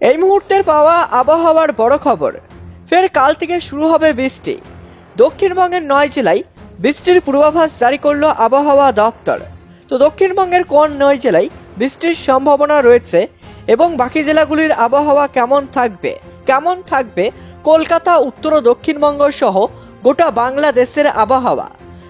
এই মুহূর্তের পাওয়া আবহাওয়ার বড় খবর, ফের কাল থেকে শুরু হবে বৃষ্টি। দক্ষিণবঙ্গের 9 জেলায় বৃষ্টির পূর্বাভাস জারি করলো আবহাওয়া দপ্তর। তো দক্ষিণবঙ্গের কোন 9 জেলায় বৃষ্টির সম্ভাবনা রয়েছে এবং বাকি জেলাগুলির আবহাওয়া কেমন থাকবে কলকাতা, উত্তর ও দক্ষিণবঙ্গ সহ গোটা বাংলাদেশের আবহাওয়া।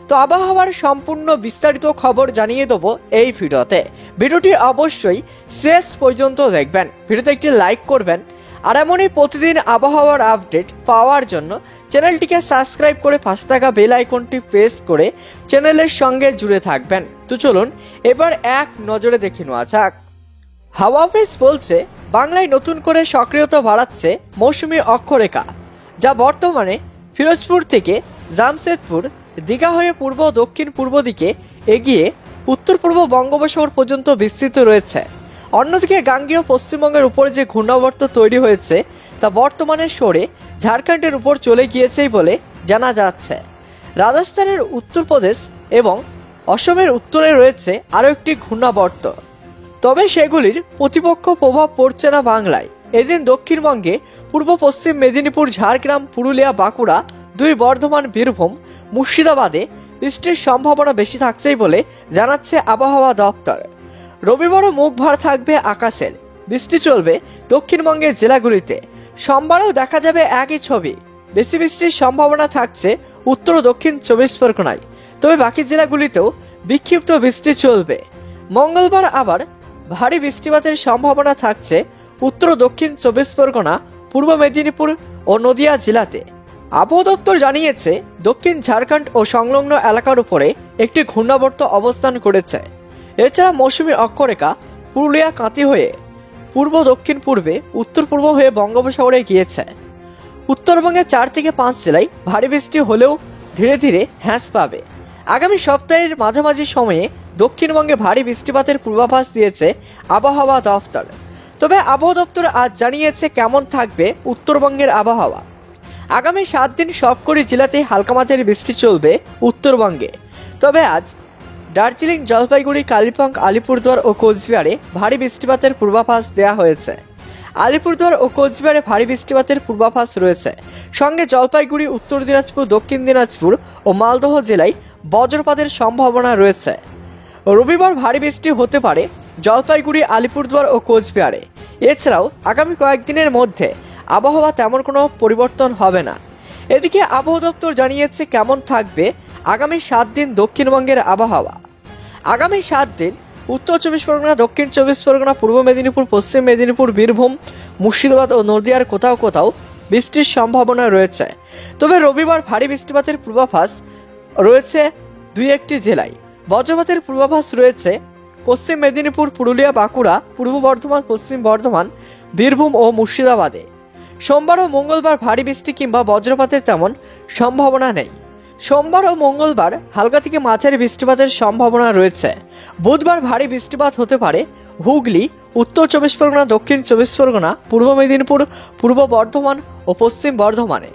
তো আবহাওয়ার সম্পূর্ণ বিস্তারিত খবর জানিয়ে দেবো এই ভিডিওতে। ভিডিওটি অবশ্যই শেষ পর্যন্ত দেখবেন, ভিডিওতে একটি লাইক করবেন। আর এমনই প্রতিদিন আবহাওয়ার আপডেট পাওয়ার জন্য চ্যানেলটিকে সাবস্ক্রাইব করে পাশে থাকা বেল আইকনটি প্রেস করে চ্যানেলের সঙ্গে জুড়ে থাকবেন। তো চলুন এবার এক নজরে দেখে নেওয়া যাক। হাওয়া অফিস বলছে বাংলায় নতুন করে সক্রিয়তা বাড়াচ্ছে মৌসুমী অক্ষরেখা, যা বর্তমানে ফিরোজপুর থেকে জামশেদপুর, দীঘা হয়ে পূর্ব ও দক্ষিণ পূর্ব দিকে এগিয়ে উত্তর পূর্ব বঙ্গোপসাগর পর্যন্ত বিস্তৃত রয়েছে। অন্যদিকে গাঙ্গেয় পশ্চিমবঙ্গের উপর যে ঘূর্ণাবর্ত তৈরি হয়েছে তা বর্তমানে সরে ঝাড়খণ্ডের উপর চলে গিয়েছেই বলে জানা যাচ্ছে। রাজস্থানের উত্তরপ্রদেশ এবং অসমের উত্তরে রয়েছে আরও একটি ঘূর্ণাবর্ত, তবে সেগুলির প্রতিপক্ষ প্রভাব পড়ছে না বাংলায়। এদিন দক্ষিণবঙ্গে পূর্ব পশ্চিম মেদিনীপুর, ঝাড়গ্রাম, পুরুলিয়া, বাঁকুড়া, 2 বর্ধমান, বীরভূম, মুর্শিদাবাদে বৃষ্টির সম্ভাবনা বেশি থাকছেই বলে জানাচ্ছে আবহাওয়া দপ্তর। রবিবারও মুখ ভার থাকবে আকাশের, বৃষ্টি চলবে দক্ষিণবঙ্গের জেলাগুলিতে। সোমবারেও দেখা যাবে একই ছবি, বেশি বৃষ্টির সম্ভাবনা থাকছে উত্তর ও দক্ষিণ 24 পরগনায়, তবে বাকি জেলাগুলিতেও বিক্ষিপ্ত বৃষ্টি চলবে। মঙ্গলবার আবার ভারী বৃষ্টিপাতের সম্ভাবনা থাকছে উত্তর ও দক্ষিণ 24 পরগনা, পূর্ব মেদিনীপুর ও নদিয়া জেলাতে। আবহাওয়া দপ্তর জানিয়েছে দক্ষিণ ঝাড়খণ্ড ও সংলগ্ন এলাকার উপরে একটি ঘূর্ণাবর্ত অবস্থান করেছে। এছাড়া মৌসুমী অক্ষরেখা পুরুলিয়া কাঁতি হয়ে পূর্ব দক্ষিণ পূর্বে উত্তর পূর্ব হয়ে বঙ্গোপসাগরে গিয়েছে। উত্তরবঙ্গে 4 থেকে 5 জেলায় ভারী বৃষ্টি হলেও ধীরে ধীরে হ্রাস পাবে। আগামী সপ্তাহের মাঝামাঝি সময়ে দক্ষিণবঙ্গে ভারী বৃষ্টিপাতের পূর্বাভাস দিয়েছে আবহাওয়া দপ্তর। তবে আবহাওয়া দপ্তর আজ জানিয়েছে কেমন থাকবে উত্তরবঙ্গের আবহাওয়া। আগামী 7 দিন সবকটি জেলাতে হালকা মাঝারি বৃষ্টি চলবে উত্তরবঙ্গে। তবে আজ দার্জিলিং, জলপাইগুড়ি, কালিম্পং, আলিপুরদুয়ার ও কোচবিহারে ভারী বৃষ্টিপাতের পূর্বাভাস দেওয়া হয়েছে। আলিপুরদুয়ার ও কোচবিহারে ভারী বৃষ্টিপাতের পূর্বাভাস রয়েছে। সঙ্গে জলপাইগুড়ি, উত্তর দিনাজপুর, দক্ষিণ দিনাজপুর ও মালদহ জেলায় বজ্রপাতের সম্ভাবনা রয়েছে। রবিবার ভারী বৃষ্টি হতে পারে জলপাইগুড়ি, আলিপুরদুয়ার ও কোচবিহারে। এছাড়াও আগামী কয়েকদিনের মধ্যে আবহাওয়া তেমন কোনো পরিবর্তন হবে না। এদিকে আবহাওয়া দপ্তর জানিয়েছে কেমন থাকবে আগামী 7 দিন দক্ষিণবঙ্গের আবহাওয়া। আগামী 7 দিন উত্তর 24 পরগনা, দক্ষিণ 24 পরগনা, পূর্ব মেদিনীপুর, পশ্চিম মেদিনীপুর, বীরভূম, মুর্শিদাবাদ ও নদিয়ার কোথাও কোথাও বৃষ্টির সম্ভাবনা রয়েছে। তবে রবিবার ভারী বৃষ্টিপাতের পূর্বাভাস রয়েছে 2-1টি জেলায়। বজ্রপাতের পূর্বাভাস রয়েছে পশ্চিম মেদিনীপুর, পুরুলিয়া, বাঁকুড়া, পূর্ব বর্ধমান, পশ্চিম বর্ধমান, বীরভূম ও মুর্শিদাবাদে। সোমবার ও মঙ্গলবার ভারী বৃষ্টি কিংবা বজ্রপাতের তেমন সম্ভাবনা নেই। সোমবার ও মঙ্গলবার হালকা থেকে মাঝারি বৃষ্টিপাতের সম্ভাবনা রয়েছে। বুধবার ভারী বৃষ্টিপাত হতে পারে হুগলি, উত্তর 24 পরগনা, দক্ষিণ 24 পরগনা, পূর্ব মেদিনীপুর, পূর্ব বর্ধমান ও পশ্চিম বর্ধমানে।